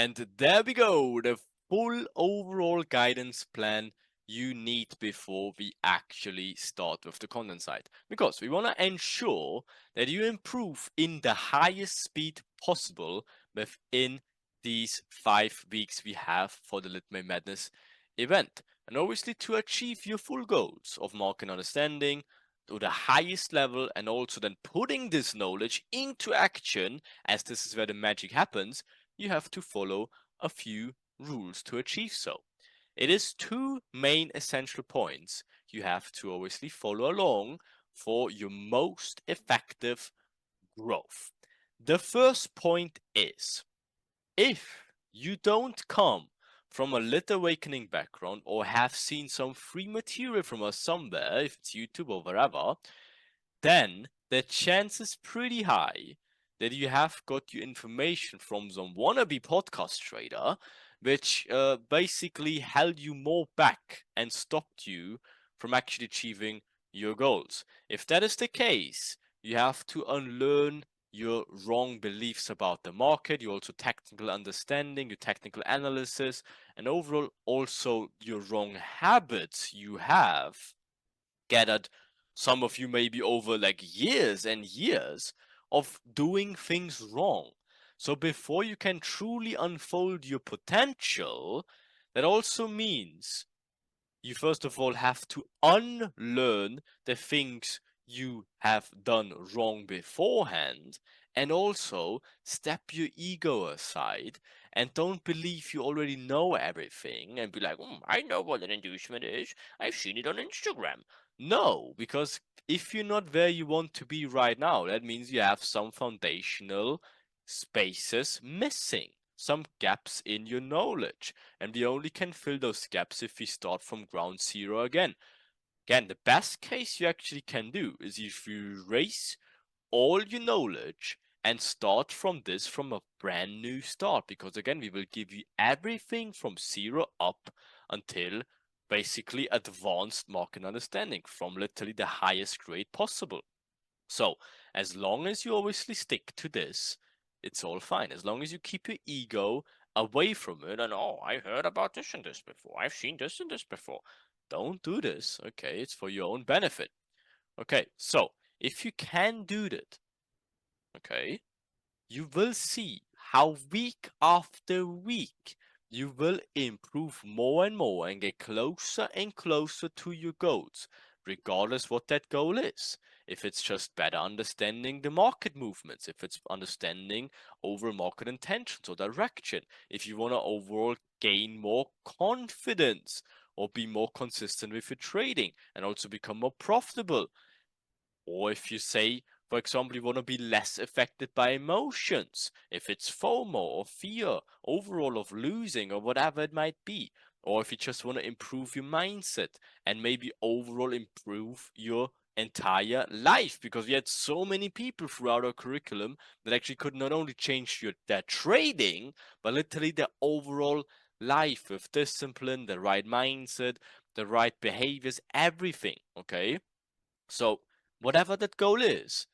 And there we go, the full overall guidance plan you need before we actually start with the content side. Because we want to ensure that you improve in the highest speed possible within these 5 weeks we have for the Lit May Madness event. And obviously to achieve your full goals of market understanding to the highest level, and also then putting this knowledge into action, as this is where the magic happens, you have to follow a few rules to achieve so. It is 2 main essential points you have to obviously follow along for your most effective growth. The first point is, if you don't come from a lit awakening background or have seen some free material from us somewhere, if it's YouTube or wherever, then the chance is pretty high that you have got your information from some wannabe podcast trader, which basically held you more back and stopped you from actually achieving your goals. If that is the case, you have to unlearn your wrong beliefs about the market, your also technical understanding, your technical analysis, and overall also your wrong habits you have gathered, some of you maybe over like years and years of doing things wrong. So before you can truly unfold your potential, that also means you first of all have to unlearn the things you have done wrong beforehand, and also step your ego aside and don't believe you already know everything and be like, I know what an inducement is, I've seen it on Instagram. No, because if you're not where you want to be right now, that means you have some foundational spaces missing, some gaps in your knowledge. And we only can fill those gaps if we start from ground zero again. Again, the best case you actually can do is if you erase all your knowledge and start from a brand new start. Because again, we will give you everything from zero up until basically advanced market understanding from literally the highest grade possible. So as long as you obviously stick to this, it's all fine. As long as you keep your ego away from it and, I heard about this and this before, I've seen this and this before. Don't do this, okay? It's for your own benefit. Okay, so if you can do that, okay, you will see how week after week you will improve more and more and get closer and closer to your goals, regardless what that goal is. If it's just better understanding the market movements, if it's understanding overall market intentions or direction, if you want to overall gain more confidence or be more consistent with your trading and also become more profitable, or if you say, for example, you want to be less affected by emotions, if it's FOMO or fear overall of losing or whatever it might be, or if you just want to improve your mindset and maybe overall improve your entire life, because we had so many people throughout our curriculum that actually could not only change their trading, but literally their overall life with discipline, the right mindset, the right behaviors, everything, okay? So whatever that goal is,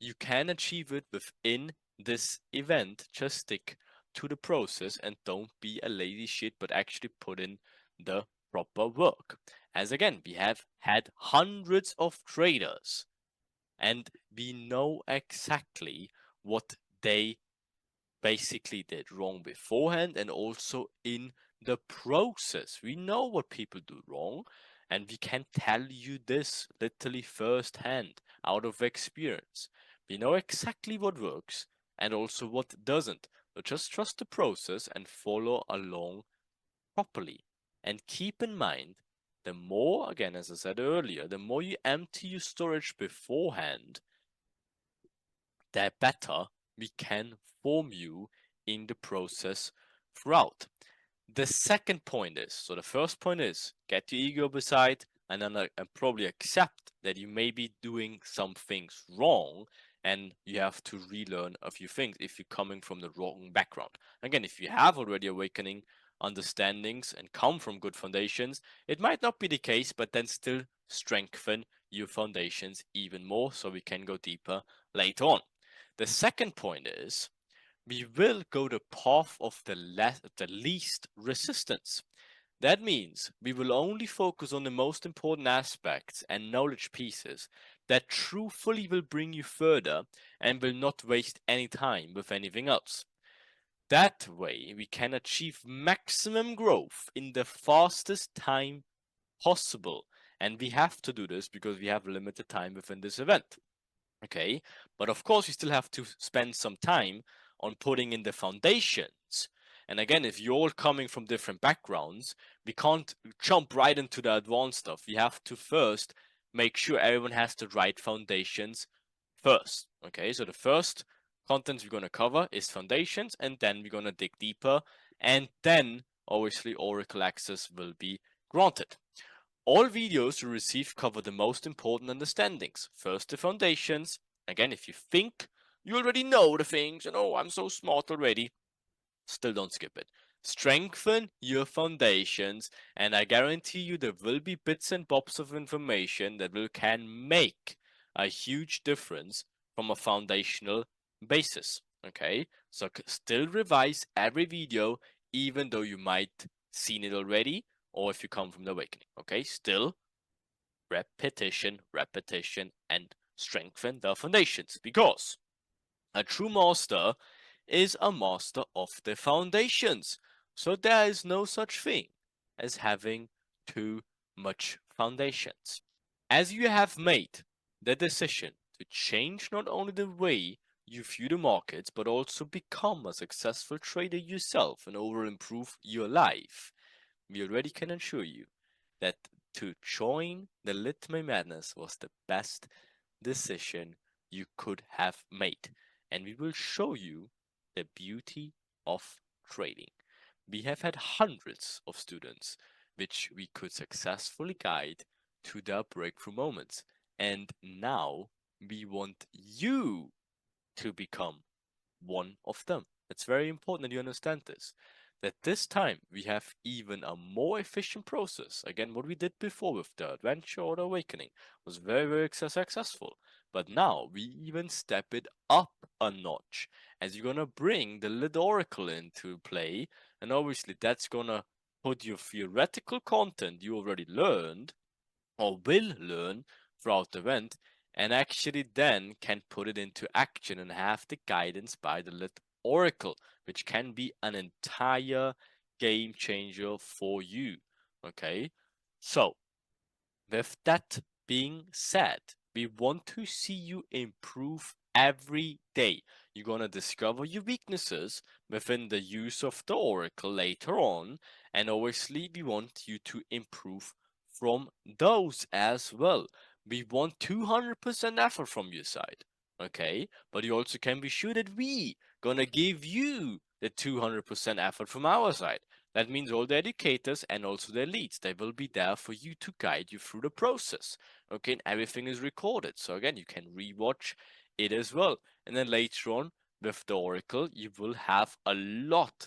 you can achieve it within this event. Just stick to the process and don't be a lazy shit, but actually put in the proper work. As again, we have had hundreds of traders and we know exactly what they basically did wrong beforehand and also in the process. We know what people do wrong, and we can tell you this literally firsthand out of experience. We know exactly what works and also what doesn't. So just trust the process and follow along properly. And keep in mind, the more, again, as I said earlier, the more you empty your storage beforehand, the better we can form you in the process throughout. The second point is, so the first point is get your ego aside and then probably accept that you may be doing some things wrong and you have to relearn a few things if you're coming from the wrong background. Again, if you have already awakening understandings and come from good foundations, it might not be the case, but then still strengthen your foundations even more so we can go deeper later on. The second point is we will go the path of the least resistance. That means we will only focus on the most important aspects and knowledge pieces that truthfully will bring you further and will not waste any time with anything else. That way, we can achieve maximum growth in the fastest time possible. And we have to do this because we have limited time within this event. Okay, but of course, you still have to spend some time on putting in the foundations. And again, if you're all coming from different backgrounds, we can't jump right into the advanced stuff. We have to first make sure everyone has the right foundations first. Okay, so the first content we're going to cover is foundations, and then we're going to dig deeper, and then obviously Oracle access will be granted. All videos you receive cover the most important understandings. First, the foundations. Again, if you think you already know the things, and oh, I'm so smart already, still don't skip it. Strengthen your foundations, and I guarantee you there will be bits and bobs of information that can make a huge difference from a foundational basis. Okay, so still revise every video, even though you might seen it already, or if you come from the awakening. Okay, still repetition, repetition, and strengthen the foundations, because a true master is a master of the foundations. So there is no such thing as having too much foundations. As you have made the decision to change not only the way you view the markets, but also become a successful trader yourself and overall improve your life, we already can assure you that to join the Litme Madness was the best decision you could have made. And we will show you the beauty of trading. We have had hundreds of students which we could successfully guide to their breakthrough moments. And now we want you to become one of them. It's very important that you understand this. That this time we have even a more efficient process. Again, what we did before with the adventure or the awakening was very, very successful. But now we even step it up a notch, as you're gonna bring the Lit Oracle into play, and obviously that's gonna put your theoretical content you already learned or will learn throughout the event, and actually then can put it into action and have the guidance by the Lit Oracle, which can be an entire game changer for you. Okay, so with that being said, we want to see you improve every day. You're gonna discover your weaknesses within the use of the Oracle later on, and obviously we want you to improve from those as well. We want 200% effort from your side, okay? But you also can be sure that we gonna give you the 200% effort from our side. That means all the educators and also the elites, they will be there for you to guide you through the process. Okay, and everything is recorded. So again, you can rewatch it as well. And then later on with the Oracle, you will have a lot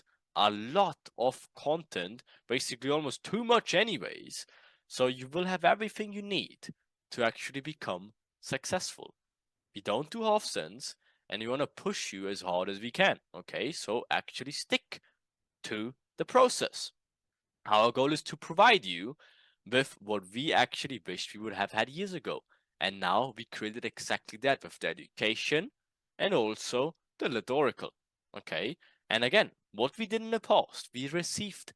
of content, basically almost too much anyways. So you will have everything you need to actually become successful. We don't do half cents, and we want to push you as hard as we can. Okay, so actually stick to the process. Our goal is to provide you with what we actually wished we would have had years ago. And now we created exactly that with the education and also the Lit Oracle. Okay? And again, what we did in the past, we received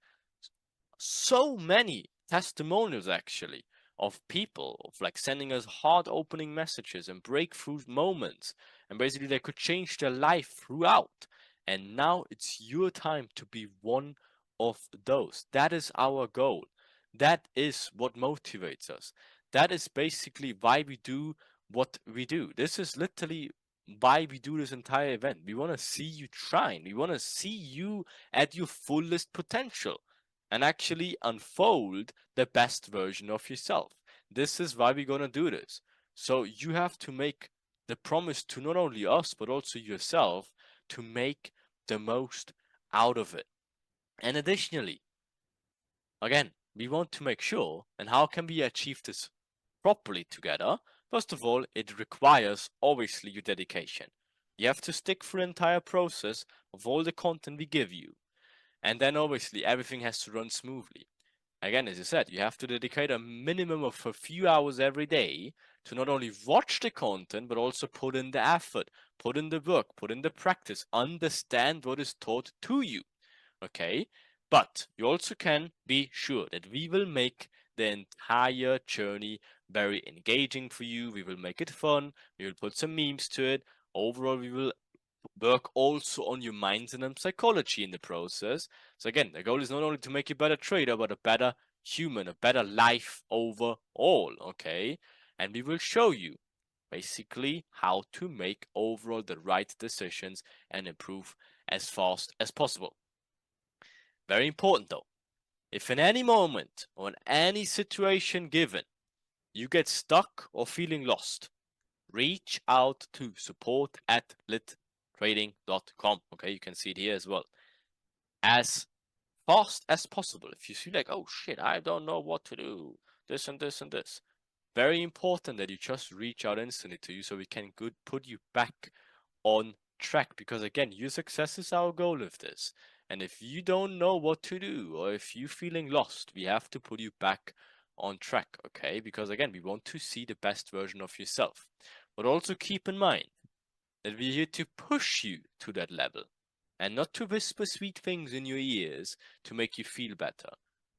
so many testimonials actually of people of like sending us heart opening messages and breakthrough moments, and basically they could change their life throughout. And now it's your time to be one of those. That is our goal. That is what motivates us. That is basically why we do what we do. This is literally why we do this entire event. We want to see you shine. We want to see you at your fullest potential and actually unfold the best version of yourself. This is why we're going to do this. So you have to make the promise to not only us, but also yourself to make the most out of it. And additionally, again, we want to make sure, and how can we achieve this properly together? First of all, it requires obviously your dedication. You have to stick through the entire process of all the content we give you. And then obviously everything has to run smoothly. Again, as I said, you have to dedicate a minimum of a few hours every day to not only watch the content, but also put in the effort, put in the work, put in the practice, understand what is taught to you. Okay? But you also can be sure that we will make the entire journey very engaging for you. We will make it fun. We will put some memes to it. Overall, we will work also on your mindset and psychology in the process. So again, the goal is not only to make you a better trader, but a better human, a better life overall, okay? And we will show you basically how to make overall the right decisions and improve as fast as possible. Very important though, if in any moment or in any situation given, you get stuck or feeling lost, reach out to support@littrading.com. Okay, you can see it here as well. As fast as possible. If you feel like, oh shit, I don't know what to do, this and this and this. Very important that you just reach out instantly to you so we can put you back on track, because again, your success is our goal with this. And if you don't know what to do, or if you're feeling lost, we have to put you back on track, okay? Because again, we want to see the best version of yourself. But also keep in mind that we're here to push you to that level and not to whisper sweet things in your ears to make you feel better.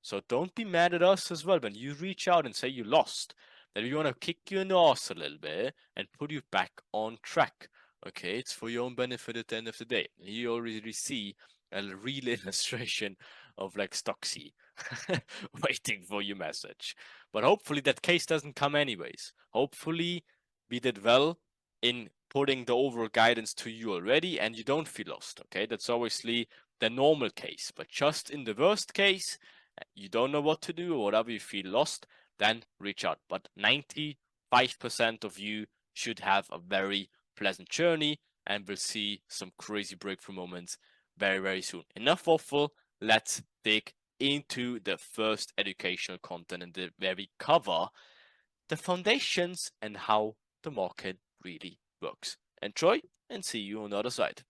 So don't be mad at us as well when you reach out and say you lost, that we want to kick you in the ass a little bit and put you back on track. Okay, it's for your own benefit at the end of the day. You already see a real illustration of like Stocksy waiting for your message. But hopefully that case doesn't come anyways. Hopefully we did well in putting the overall guidance to you already and you don't feel lost. Okay, that's obviously the normal case. But just in the worst case, you don't know what to do or whatever, you feel lost, then reach out. But 95% of you should have a very pleasant journey and we'll see some crazy breakthrough moments very, very soon. Enough waffle, let's dig into the first educational content and where we cover the foundations and how the market really works. Enjoy and see you on the other side.